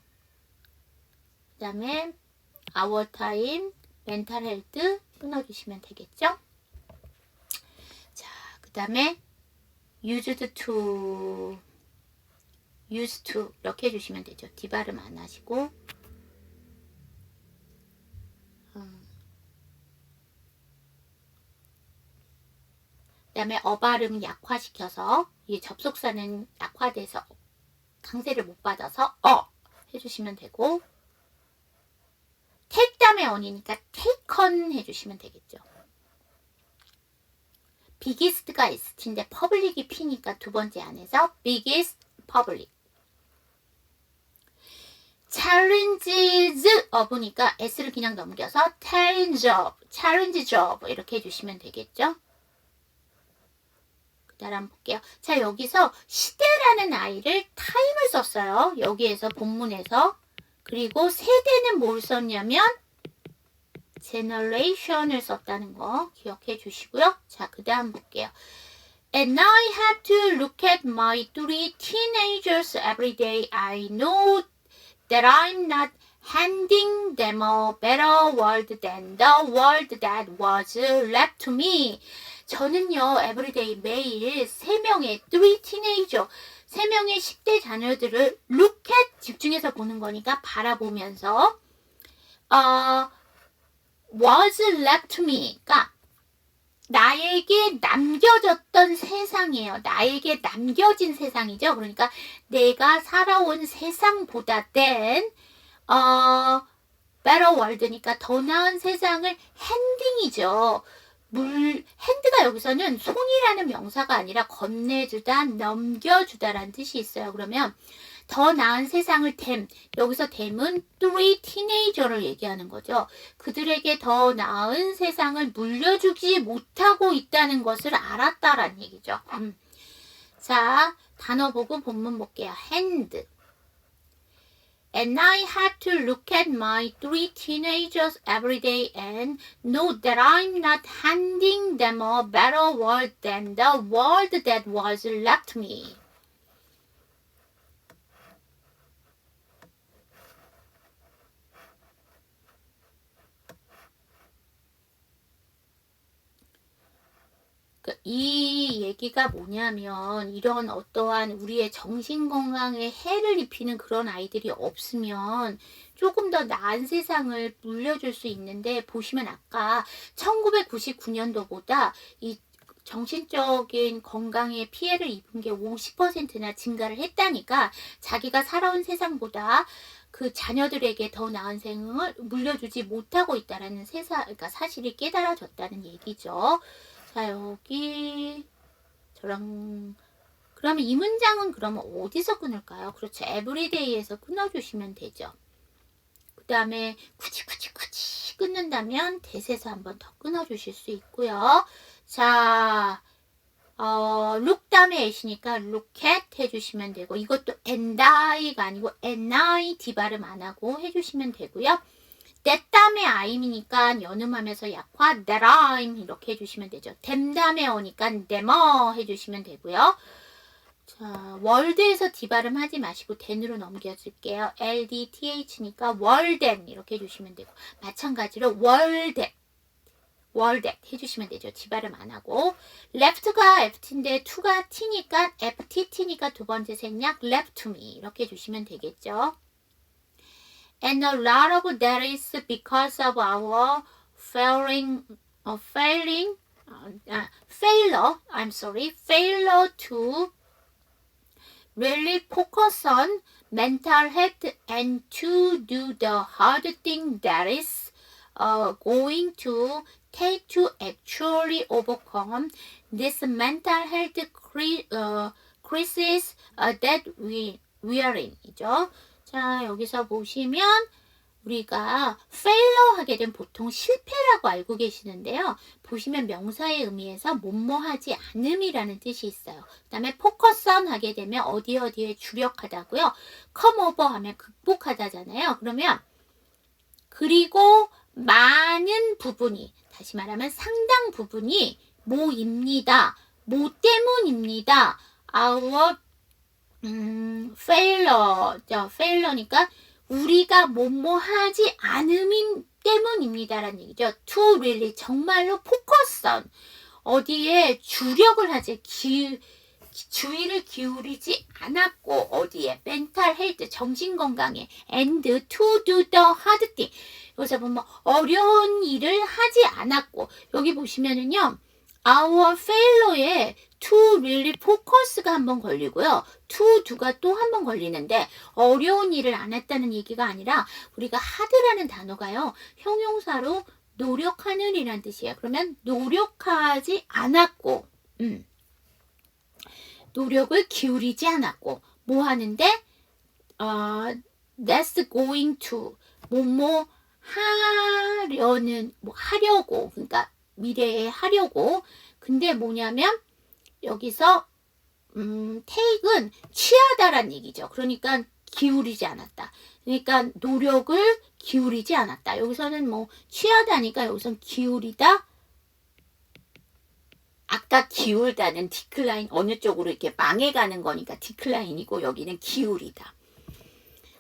그 다음에 our time, mental health 끊어주시면 되겠죠? 자, 그 다음에 used to 이렇게 해주시면 되죠. D 발음 안 하시고 그 다음에 어 발음 약화시켜서 이 접속사는 약화돼서 강세를 못 받아서 해주시면 되고 take 다음에 on이니까 take on 해주시면 되겠죠. biggest가 st인데 public이 p니까 두 번째 안에서 biggest public. challenges of니까 s를 그냥 넘겨서 challenge job 이렇게 해주시면 되겠죠. 그 다음 볼게요. 자, 여기서 시대라는 아이를 time을 썼어요. 여기에서 본문에서. 그리고 세대는 뭘 썼냐면 generation을 썼다는 거 기억해 주시고요. 자, 그 다음 볼게요. And I have to look at my 3 teenagers every day. I know that I'm not handing them a better world than the world that was left to me. 저는요, everyday 매일 3명의 3 teenager, 3명의 10대 자녀들을 look at 집중해서 보는 거니까 바라보면서 was left to me. 그러니까 나에게 남겨졌던 세상이에요. 나에게 남겨진 세상이죠. 그러니까 내가 살아온 세상보다 than better world니까 더 나은 세상을 handing이죠. 핸드가 여기서는 손이라는 명사가 아니라 건네주다, 넘겨주다라는 뜻이 있어요. 그러면 더 나은 세상을 여기서 댐은 3 티네이저를 얘기하는 거죠. 그들에게 더 나은 세상을 물려주지 못하고 있다는 것을 알았다라는 얘기죠. 자, 단어 보고 본문 볼게요. hand. And I have to look at my 3 teenagers every day and know that I'm not handing them a better world than the world that was left me. 이 얘기가 뭐냐면 이런 어떠한 우리의 정신건강에 해를 입히는 그런 아이들이 없으면 조금 더 나은 세상을 물려줄 수 있는데 보시면 아까 1999년도보다 이 정신적인 건강에 피해를 입은 게 50%나 증가를 했다니까 자기가 살아온 세상보다 그 자녀들에게 더 나은 생을 물려주지 못하고 있다라는 그러니까 사실이 깨달아졌다는 얘기죠. 자, 여기 저랑 그러면 이 문장은 그러면 어디서 끊을까요? 그렇죠. everyday에서 끊어주시면 되죠. 그 다음에 굳이 끊는다면 대세에서 한번 더 끊어주실 수 있고요. 자, look 다음에 at이니까 look at 해주시면 되고 이것도 and I가 아니고 and I D 발음 안 하고 해주시면 되고요. that 다음에 I'이니까 연음하면서 약화 that I'm 이렇게 해주시면 되죠. them 다음에 오니까 them 해주시면 되고요. 자, 월드에서 D 발음 하지 마시고 then으로 넘겨줄게요. LDTH니까 월den 이렇게 해주시면 되고, 마찬가지로 월den 해주시면 되죠. D 발음 안 하고. left가 FT인데 to가 T니까 FTT니까 두 번째 생략 left to me 이렇게 해주시면 되겠죠. And a lot of that is because of our failure to really focus on mental health and to do the hard thing that is going to take to actually overcome this mental health crisis that we are in. 이죠? 자, 여기서 보시면 우리가 failure 하게 되면 보통 실패라고 알고 계시는데요. 보시면 명사의 의미에서 뭐뭐하지 않음이라는 뜻이 있어요. 그 다음에 focus on 하게 되면 어디에 주력하다고요. come over 하면 극복하다잖아요. 그러면 그리고 많은 부분이, 다시 말하면 상당 부분이 뭐입니다. 뭐 때문입니다. our failure니까 우리가 뭐뭐하지 않음 때문입니다라는 얘기죠. To really 정말로 focus on 어디에 주력을 하지 주의를 기울이지 않았고 어디에 mental health 정신 건강에 and to do the hard thing 여기서 보면 어려운 일을 하지 않았고 여기 보시면은요 our failure에 to really focus가 한번 걸리고요. to do가 또 한 번 걸리는데 어려운 일을 안 했다는 얘기가 아니라 우리가 hard라는 단어가요. 형용사로 노력하는 이란 뜻이에요. 그러면 노력하지 않았고 노력을 기울이지 않았고 뭐 하는데 that's going to 뭐뭐 하려는 뭐 하려고 그러니까 미래에 하려고 근데 뭐냐면 여기서 take은 취하다란 얘기죠. 그러니까 기울이지 않았다. 그러니까 노력을 기울이지 않았다. 여기서는 뭐 취하다니까 여기서는 기울이다. 아까 기울다는 decline 어느 쪽으로 이렇게 망해가는 거니까 decline이고 여기는 기울이다.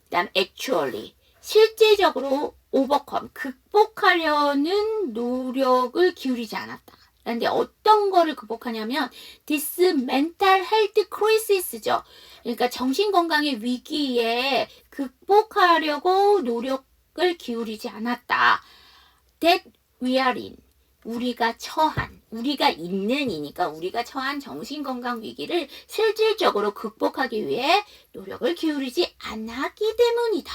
그다음 actually 실제적으로 overcome 극복하려는 노력을 기울이지 않았다. 그런데 어떤 거를 극복하냐면 this mental health crisis죠. 그러니까 정신건강의 위기에 극복하려고 노력을 기울이지 않았다. That we are in. 우리가 처한, 우리가 있는이니까 우리가 처한 정신건강 위기를 실질적으로 극복하기 위해 노력을 기울이지 않았기 때문이다.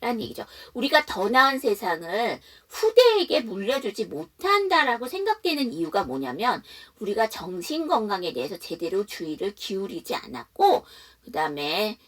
라는 얘기죠. 우리가 더 나은 세상을 후대에게 물려주지 못한다라고 생각되는 이유가 뭐냐면 우리가 정신건강에 대해서 제대로 주의를 기울이지 않았고 그 다음에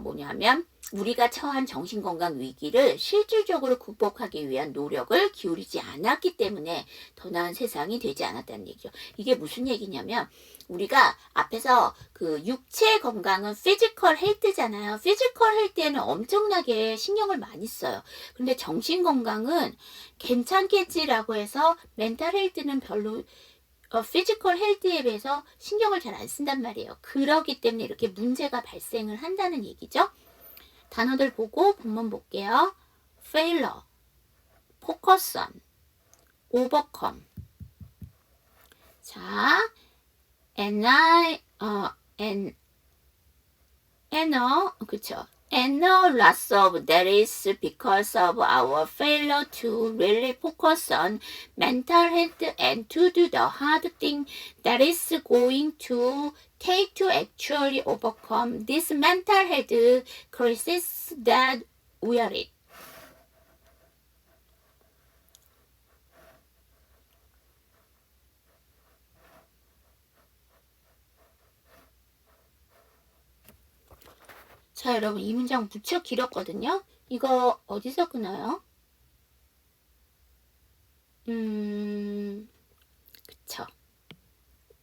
뭐냐면 우리가 처한 정신건강 위기를 실질적으로 극복하기 위한 노력을 기울이지 않았기 때문에 더 나은 세상이 되지 않았다는 얘기죠. 이게 무슨 얘기냐면 우리가 앞에서 그 육체 건강은 피지컬 헬스잖아요. 피지컬 헬스에는 엄청나게 신경을 많이 써요. 근데 정신 건강은 괜찮겠지라고 해서 멘탈 헬스는 별로 피지컬 헬스에 비해서 신경을 잘 안 쓴단 말이에요. 그러기 때문에 이렇게 문제가 발생을 한다는 얘기죠. 단어들 보고 본문 볼게요. failure, focus on, overcome. 자, 그쵸. And a loss of that is because of our failure to really focus on mental health and to do the hard thing that is going to take to actually overcome this mental health crisis that we are in. 자, 여러분 이 문장 무척 길었거든요. 이거 어디서 끊어요? 그쵸.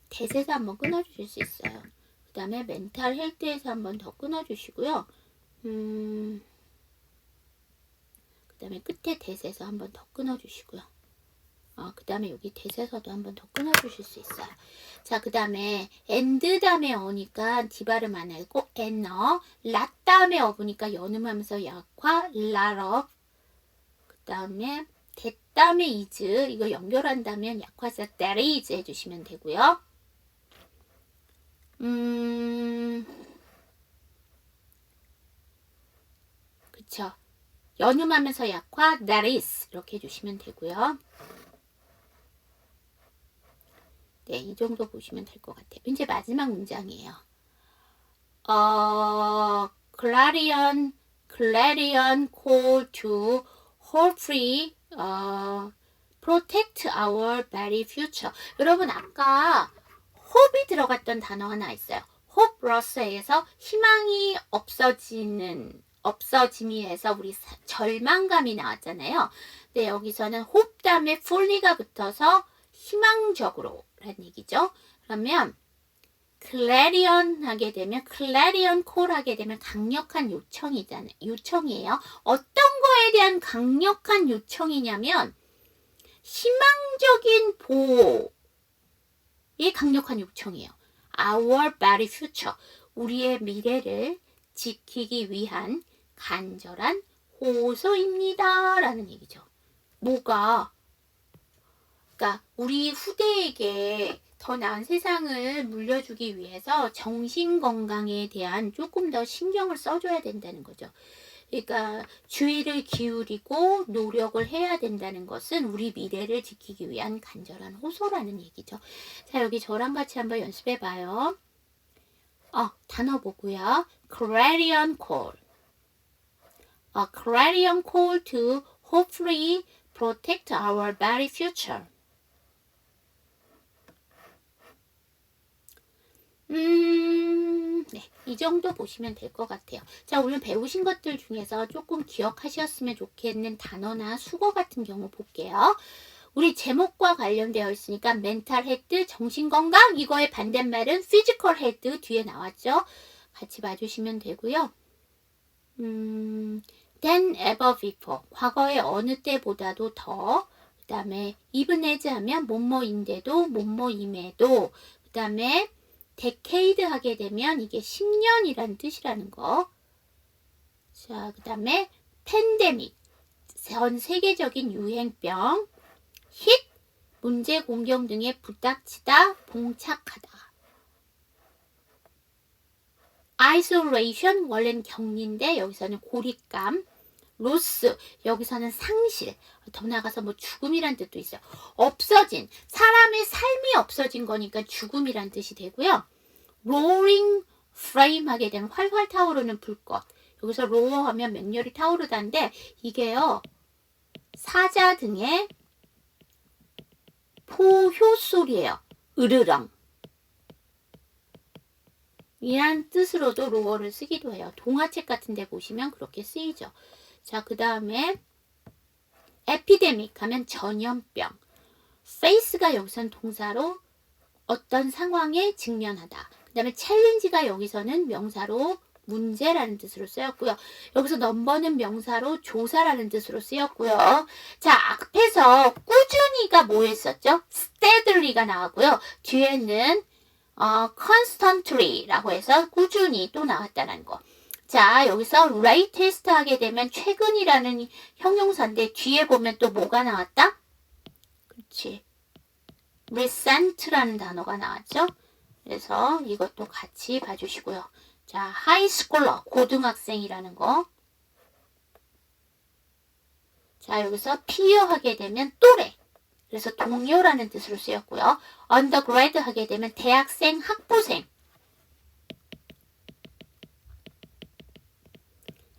대세에서 한번 끊어주실 수 있어요. 그 다음에 멘탈 헬스에서 한번 더 끊어주시고요. 그 다음에 끝에 대세에서 한번 더 끊어주시고요. 그 다음에 여기 대세서도 한번 더 끊어주실 수 있어요. 자, 그 다음에 and 다음에 어니까 디발음 안 하고 and 라 다음에 어보니까 연음하면서 약화 lot of 그 다음에 that 다음에 is 이거 연결한다면 약화사 that is 해주시면 되고요. 그쵸. 연음하면서 약화 that is 이렇게 해주시면 되고요. 네, 이 정도 보시면 될 것 같아요. 이제 마지막 문장이에요. Clarion call to hopefully protect our very future. 여러분 아까 hope이 들어갔던 단어 하나 있어요. hopeless에서 희망이 없어짐이에서 우리 절망감이 나왔잖아요. 네, 여기서는 hope 다음에 fully가 붙어서 희망적으로 라는 얘기죠. 그러면 clarion 하게 되면 clarion call 하게 되면 강력한 요청이에요. 어떤 거에 대한 강력한 요청이냐면 희망적인 보호의 강력한 요청이에요. Our very future 우리의 미래를 지키기 위한 간절한 호소입니다. 라는 얘기죠. 뭐가? 그러니까 우리 후대에게 더 나은 세상을 물려주기 위해서 정신건강에 대한 조금 더 신경을 써줘야 된다는 거죠. 그러니까 주의를 기울이고 노력을 해야 된다는 것은 우리 미래를 지키기 위한 간절한 호소라는 얘기죠. 자, 여기 저랑 같이 한번 연습해봐요. 단어 보고요. clarion call. A clarion call to hopefully protect our very future. 네, 이 정도 보시면 될 것 같아요. 자, 오늘 배우신 것들 중에서 조금 기억하셨으면 좋겠는 단어나 수거 같은 경우 볼게요. 우리 제목과 관련되어 있으니까 mental health, 정신건강, 이거의 반대말은 physical health 뒤에 나왔죠. 같이 봐주시면 되고요. than ever before, 과거의 어느 때보다도 더, 그 다음에 even as 하면 뭐뭐인데도, 뭐뭐임에도, 그 다음에 decade 하게 되면 이게 10년이라는 뜻이라는 거. 자, 그 다음에 팬데믹, 전 세계적인 유행병, hit, 문제 공경 등에 부닥치다, 봉착하다. isolation, 원래는 격리인데 여기서는 고립감. loss, 여기서는 상실, 더 나가서 뭐 죽음이란 뜻도 있어요. 없어진, 사람의 삶이 없어진 거니까 죽음이란 뜻이 되고요. roaring flame 하게 되면 활활 타오르는 불꽃. 여기서 roar 하면 맹렬히 타오르다인데 이게요, 사자 등의 포효소리예요. 으르렁. 이란 뜻으로도 roar를 쓰기도 해요. 동화책 같은 데 보시면 그렇게 쓰이죠. 자, 그 다음에 에피데믹 하면 전염병. face가 여기서는 동사로 어떤 상황에 직면하다. 그 다음에 챌린지가 여기서는 명사로 문제라는 뜻으로 쓰였고요. 여기서 넘버는 명사로 조사라는 뜻으로 쓰였고요. 자, 앞에서 꾸준히가 뭐 했었죠? steadily,가 나왔고요. 뒤에는 constantly라고 해서 꾸준히 또 나왔다는 거. 자, 여기서 latest 하게 되면 최근이라는 형용사인데 뒤에 보면 또 뭐가 나왔다? 그렇지. recent라는 단어가 나왔죠. 그래서 이것도 같이 봐주시고요. 자, high schooler, 고등학생이라는 거. 자, 여기서 peer 하게 되면 또래. 그래서 동료라는 뜻으로 쓰였고요. undergrad 하게 되면 대학생, 학부생.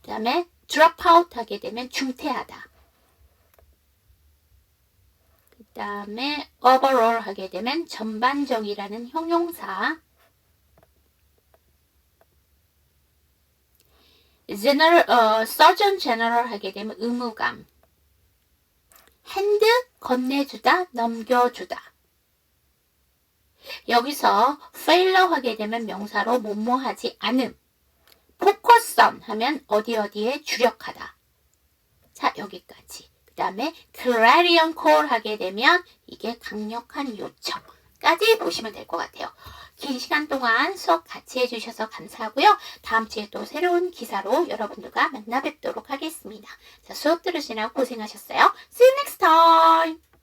그 다음에 drop out 하게 되면 중퇴하다. 그 다음에 overall 하게 되면 전반적이라는 형용사. surgeon general 하게 되면 의무감. hand, 건네주다, 넘겨주다. 여기서 failure 하게 되면 명사로 뭐뭐하지 않음. focus on 하면 어디에 주력하다. 자, 여기까지. 그 그 다음에 clarion call 하게 되면 이게 강력한 요청까지 보시면 될 것 같아요. 긴 시간 동안 수업 같이 해주셔서 감사하고요. 다음 주에 또 새로운 기사로 여러분들과 만나 뵙도록 하겠습니다. 자, 수업 들으시느라 고생하셨어요. See you next time!